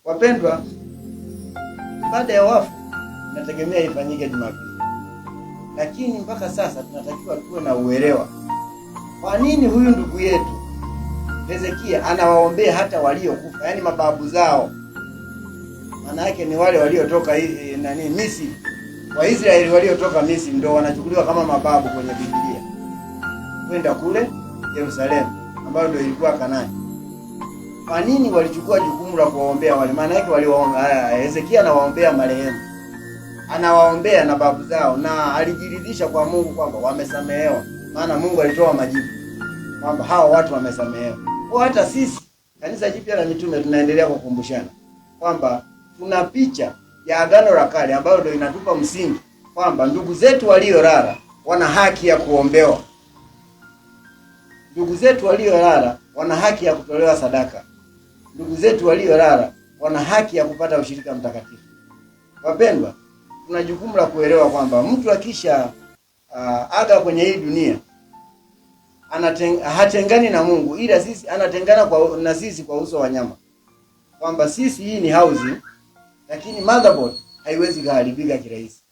Wapendwa, baada ya wafu nategemea ifanyike Jumapili. Lakini mpaka sasa tunatakiwa tuwe na uelewa. Kwa nini huyu ndugu yetu Hezekia anawaombea hata waliokufa, yani mababu zao? Maana yake ni wale waliotoka Misri. Waisraeli waliotoka Misri ndio wanachukuliwa kama mababu kwenye Biblia, kwenda kule Yerusalemu ambayo ndio ilikuwa Kanaani. Kwa nini walichukua jukumu la kuwaombea wale? Maana yake Hezekia anawaombea marehemu, anawaombea na babu zao, na alijiridhisha kwa Mungu kwamba wamesamehewa. Maana Mungu alitoa majibu kwamba hawa watu wamesamehewa. Kwa hata sisi Kanisa Jipya la Mitume tunaendelea kukumbushana kwamba tuna picha ya Agano la Kale ambayo ndio inatupa msingi kwamba ndugu zetu waliolala wana haki ya kuombewa. Ndugu zetu waliolala wana haki ya kutolewa sadaka. Ndugu zetu waliolala wana haki ya kupata ushirika mtakatifu. Wapendwa, tuna jukumu la kuelewa kwamba mtu akisha aga kwenye hii dunia hatengani na Mungu, ila sisi anatengana na sisi kwa uso wa nyama. Kwamba sisi hii ni house, lakini motherboard haiwezi kuharibika kirahisi.